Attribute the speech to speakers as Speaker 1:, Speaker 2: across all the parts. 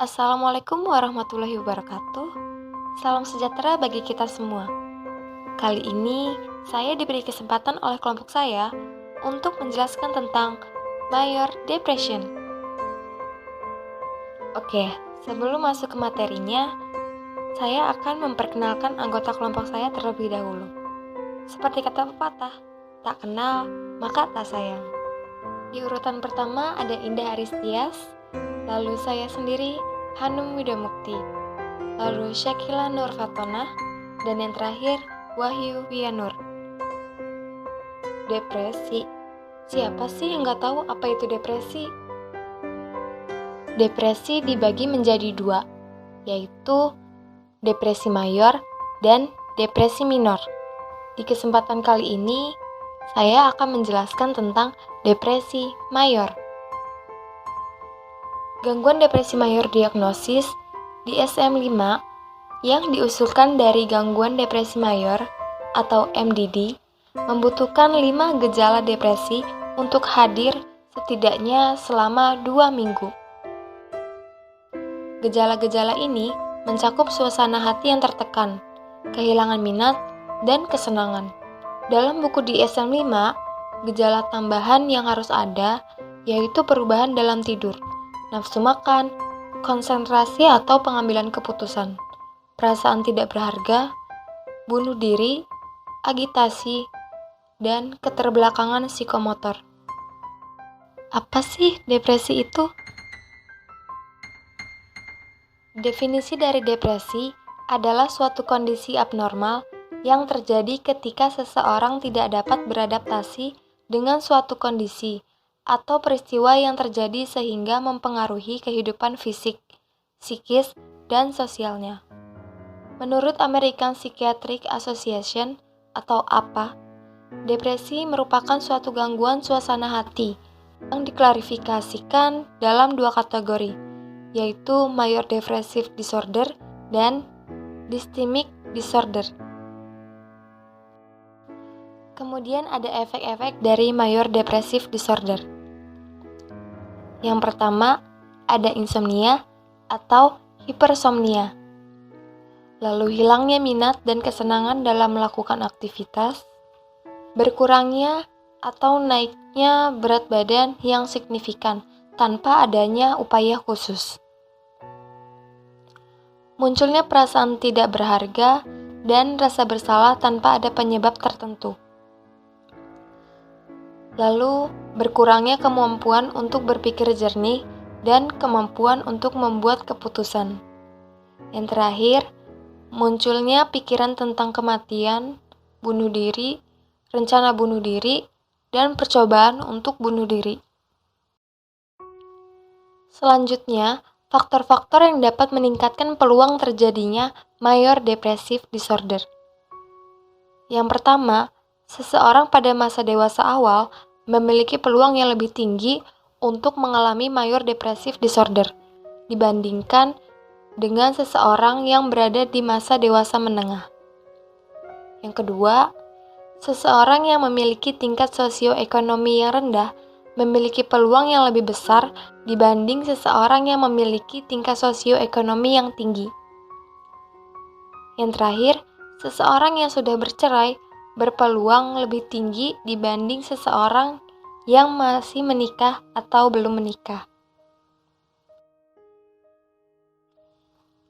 Speaker 1: Assalamualaikum warahmatullahi wabarakatuh. Salam sejahtera bagi kita semua. Kali ini saya diberi kesempatan oleh kelompok saya untuk menjelaskan tentang Major Depression. Oke, sebelum masuk ke materinya, saya akan memperkenalkan anggota kelompok saya terlebih dahulu. Seperti kata pepatah, tak kenal maka tak sayang. Di urutan pertama ada Indah Aristias, lalu saya sendiri, Hanum Widamukti, lalu Syakila Nur Fatona, dan yang terakhir Wahyu Wianur. Depresi. Siapa sih yang nggak tahu apa itu depresi? Depresi dibagi menjadi dua, yaitu depresi mayor dan depresi minor. Di kesempatan kali ini, saya akan menjelaskan tentang depresi mayor. Gangguan depresi mayor diagnosis DSM-5 yang diusulkan dari gangguan depresi mayor atau MDD membutuhkan 5 gejala depresi untuk hadir setidaknya selama 2 minggu. Gejala-gejala ini mencakup suasana hati yang tertekan, kehilangan minat, dan kesenangan. Dalam buku DSM-5, gejala tambahan yang harus ada yaitu perubahan dalam tidur, nafsu makan, konsentrasi atau pengambilan keputusan, perasaan tidak berharga, bunuh diri, agitasi, dan keterbelakangan psikomotor. Apa sih depresi itu? Definisi dari depresi adalah suatu kondisi abnormal yang terjadi ketika seseorang tidak dapat beradaptasi dengan suatu kondisi atau peristiwa yang terjadi sehingga mempengaruhi kehidupan fisik, psikis, dan sosialnya. Menurut American Psychiatric Association atau APA, depresi merupakan suatu gangguan suasana hati yang diklarifikasikan dalam 2 kategori, yaitu Major Depressive Disorder dan Dysthymic Disorder. Kemudian ada efek-efek dari Major Depressive Disorder. Yang pertama, ada insomnia atau hipersomnia. Lalu hilangnya minat dan kesenangan dalam melakukan aktivitas, berkurangnya atau naiknya berat badan yang signifikan tanpa adanya upaya khusus. Munculnya perasaan tidak berharga dan rasa bersalah tanpa ada penyebab tertentu. Lalu, berkurangnya kemampuan untuk berpikir jernih dan kemampuan untuk membuat keputusan. Yang terakhir, munculnya pikiran tentang kematian, bunuh diri, rencana bunuh diri, dan percobaan untuk bunuh diri. Selanjutnya, faktor-faktor yang dapat meningkatkan peluang terjadinya Major Depressive Disorder. Yang pertama, seseorang pada masa dewasa awal memiliki peluang yang lebih tinggi untuk mengalami Major Depressive Disorder dibandingkan dengan seseorang yang berada di masa dewasa menengah. Yang kedua, seseorang yang memiliki tingkat sosioekonomi yang rendah memiliki peluang yang lebih besar dibanding seseorang yang memiliki tingkat sosioekonomi yang tinggi. Yang terakhir, seseorang yang sudah bercerai berpeluang lebih tinggi dibanding seseorang yang masih menikah atau belum menikah.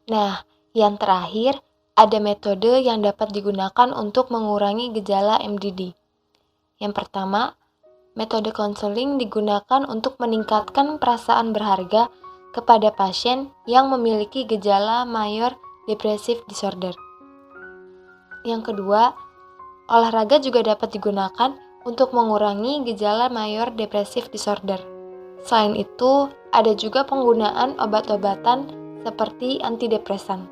Speaker 1: Nah, yang terakhir, ada metode yang dapat digunakan untuk mengurangi gejala MDD. Yang pertama, metode konseling digunakan untuk meningkatkan perasaan berharga kepada pasien yang memiliki gejala Major Depressive Disorder. Yang kedua, olahraga juga dapat digunakan untuk mengurangi gejala Major Depressive Disorder. Selain itu, ada juga penggunaan obat-obatan seperti antidepresan.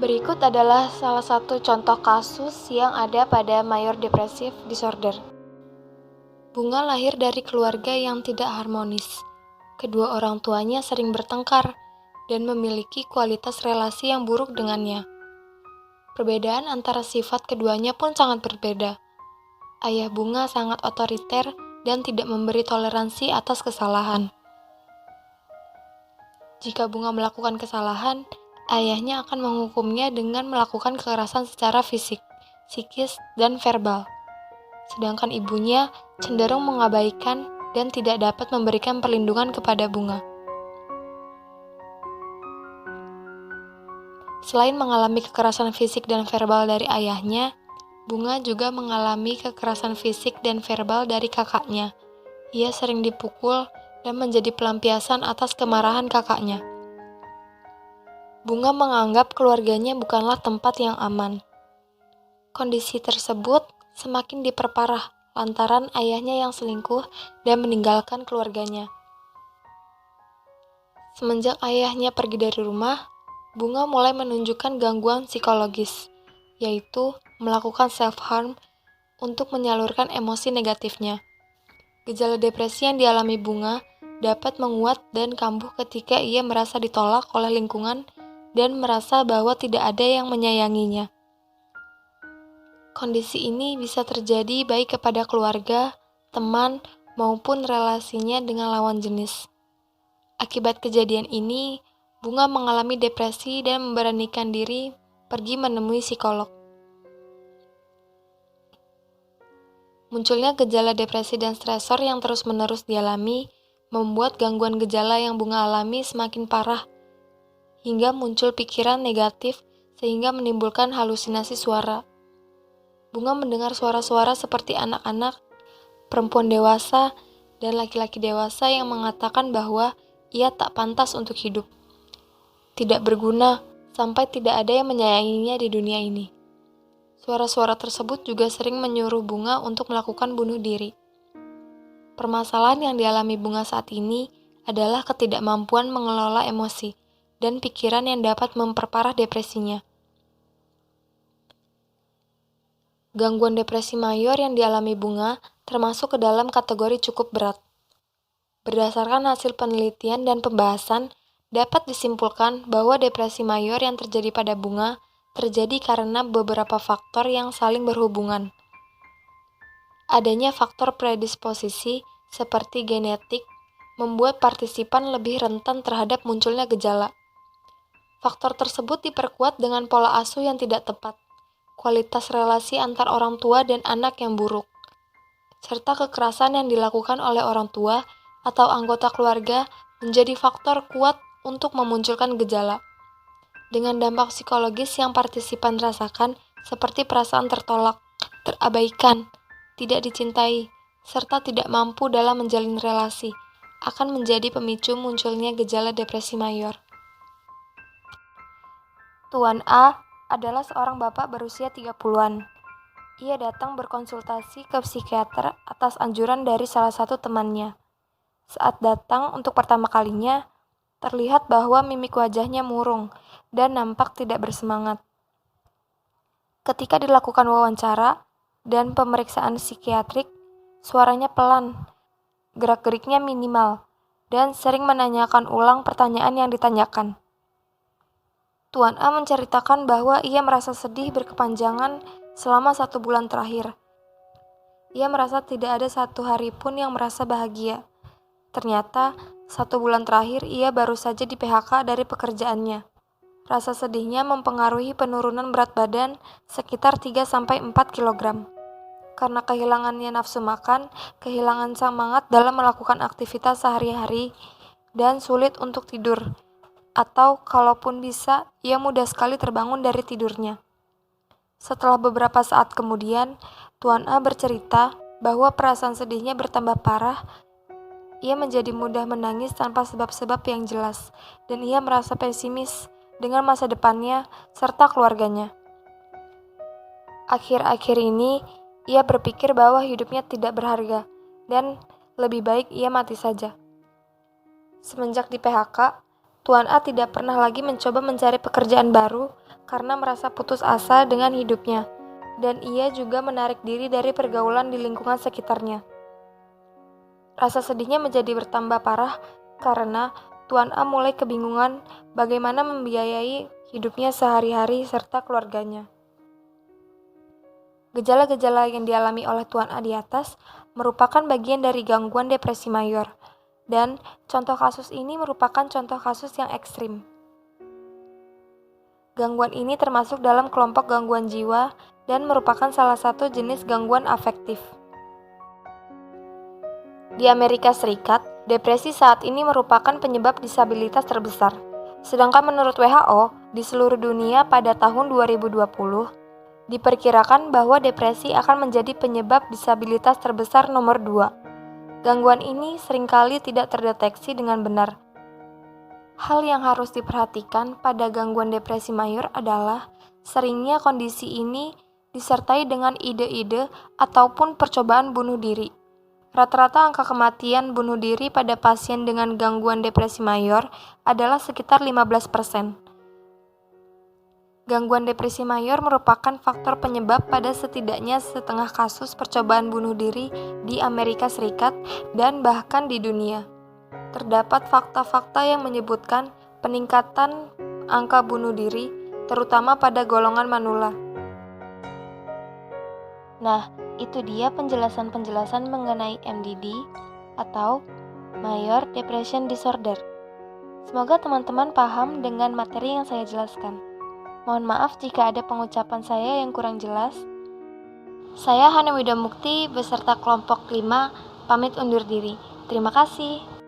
Speaker 1: Berikut adalah salah satu contoh kasus yang ada pada Major Depressive Disorder. Bunga lahir dari keluarga yang tidak harmonis. Kedua orang tuanya sering bertengkar dan memiliki kualitas relasi yang buruk dengannya. Perbedaan antara sifat keduanya pun sangat berbeda. Ayah Bunga sangat otoriter dan tidak memberi toleransi atas kesalahan. Jika Bunga melakukan kesalahan, ayahnya akan menghukumnya dengan melakukan kekerasan secara fisik, psikis, dan verbal. Sedangkan ibunya cenderung mengabaikan dan tidak dapat memberikan perlindungan kepada Bunga. Selain mengalami kekerasan fisik dan verbal dari ayahnya, Bunga juga mengalami kekerasan fisik dan verbal dari kakaknya. Ia sering dipukul dan menjadi pelampiasan atas kemarahan kakaknya. Bunga menganggap keluarganya bukanlah tempat yang aman. Kondisi tersebut semakin diperparah lantaran ayahnya yang selingkuh dan meninggalkan keluarganya. Semenjak ayahnya pergi dari rumah, Bunga mulai menunjukkan gangguan psikologis, yaitu melakukan self-harm untuk menyalurkan emosi negatifnya. Gejala depresi yang dialami Bunga dapat menguat dan kambuh ketika ia merasa ditolak oleh lingkungan dan merasa bahwa tidak ada yang menyayanginya. Kondisi ini bisa terjadi baik kepada keluarga, teman, maupun relasinya dengan lawan jenis. Akibat kejadian ini, Bunga mengalami depresi dan memberanikan diri pergi menemui psikolog. Munculnya gejala depresi dan stresor yang terus-menerus dialami membuat gangguan gejala yang Bunga alami semakin parah, hingga muncul pikiran negatif sehingga menimbulkan halusinasi suara. Bunga mendengar suara-suara seperti anak-anak, perempuan dewasa, dan laki-laki dewasa yang mengatakan bahwa ia tak pantas untuk hidup, tidak berguna, sampai tidak ada yang menyayanginya di dunia ini. Suara-suara tersebut juga sering menyuruh Bunga untuk melakukan bunuh diri. Permasalahan yang dialami Bunga saat ini adalah ketidakmampuan mengelola emosi dan pikiran yang dapat memperparah depresinya. Gangguan depresi mayor yang dialami Bunga termasuk ke dalam kategori cukup berat. Berdasarkan hasil penelitian dan pembahasan, dapat disimpulkan bahwa depresi mayor yang terjadi pada Bunga terjadi karena beberapa faktor yang saling berhubungan. Adanya faktor predisposisi seperti genetik membuat partisipan lebih rentan terhadap munculnya gejala. Faktor tersebut diperkuat dengan pola asuh yang tidak tepat, kualitas relasi antar orang tua dan anak yang buruk, serta kekerasan yang dilakukan oleh orang tua atau anggota keluarga menjadi faktor kuat untuk memunculkan gejala. Dengan dampak psikologis yang partisipan rasakan seperti perasaan tertolak, terabaikan, tidak dicintai, serta tidak mampu dalam menjalin relasi, akan menjadi pemicu munculnya gejala depresi mayor. Tuan A adalah seorang bapak berusia 30-an. Ia datang berkonsultasi ke psikiater atas anjuran dari salah satu temannya. Saat datang untuk pertama kalinya, terlihat bahwa mimik wajahnya murung dan nampak tidak bersemangat. Ketika dilakukan wawancara dan pemeriksaan psikiatrik, suaranya pelan, gerak-geriknya minimal, dan sering menanyakan ulang pertanyaan yang ditanyakan. Tuan A menceritakan bahwa ia merasa sedih berkepanjangan selama 1 bulan terakhir. Ia merasa tidak ada satu hari pun yang merasa bahagia. Ternyata, 1 bulan terakhir ia baru saja di PHK dari pekerjaannya. Rasa sedihnya mempengaruhi penurunan berat badan sekitar 3-4 kg. Karena kehilangannya nafsu makan, kehilangan semangat dalam melakukan aktivitas sehari-hari, dan sulit untuk tidur. Atau kalaupun bisa, ia mudah sekali terbangun dari tidurnya. Setelah beberapa saat kemudian, Tuan A bercerita bahwa perasaan sedihnya bertambah parah. Ia menjadi mudah menangis tanpa sebab-sebab yang jelas, dan ia merasa pesimis dengan masa depannya serta keluarganya. Akhir-akhir ini, ia berpikir bahwa hidupnya tidak berharga, dan lebih baik ia mati saja. Semenjak di PHK, Tuan A tidak pernah lagi mencoba mencari pekerjaan baru karena merasa putus asa dengan hidupnya, dan ia juga menarik diri dari pergaulan di lingkungan sekitarnya. Rasa sedihnya menjadi bertambah parah karena Tuan A mulai kebingungan bagaimana membiayai hidupnya sehari-hari serta keluarganya. Gejala-gejala yang dialami oleh Tuan A di atas merupakan bagian dari gangguan depresi mayor, dan contoh kasus ini merupakan contoh kasus yang ekstrim. Gangguan ini termasuk dalam kelompok gangguan jiwa dan merupakan salah satu jenis gangguan afektif. Di Amerika Serikat, depresi saat ini merupakan penyebab disabilitas terbesar. Sedangkan menurut WHO, di seluruh dunia pada tahun 2020, diperkirakan bahwa depresi akan menjadi penyebab disabilitas terbesar nomor 2. Gangguan ini seringkali tidak terdeteksi dengan benar. Hal yang harus diperhatikan pada gangguan depresi mayor adalah seringnya kondisi ini disertai dengan ide-ide ataupun percobaan bunuh diri. Rata-rata angka kematian bunuh diri pada pasien dengan gangguan depresi mayor adalah sekitar 15%. Gangguan depresi mayor merupakan faktor penyebab pada setidaknya setengah kasus percobaan bunuh diri di Amerika Serikat dan bahkan di dunia. Terdapat fakta-fakta yang menyebutkan peningkatan angka bunuh diri, terutama pada golongan manula. Nah, itu dia penjelasan-penjelasan mengenai MDD atau Major Depression Disorder. Semoga teman-teman paham dengan materi yang saya jelaskan. Mohon maaf jika ada pengucapan saya yang kurang jelas. Saya Hana Widamukti beserta kelompok 5 pamit undur diri. Terima kasih.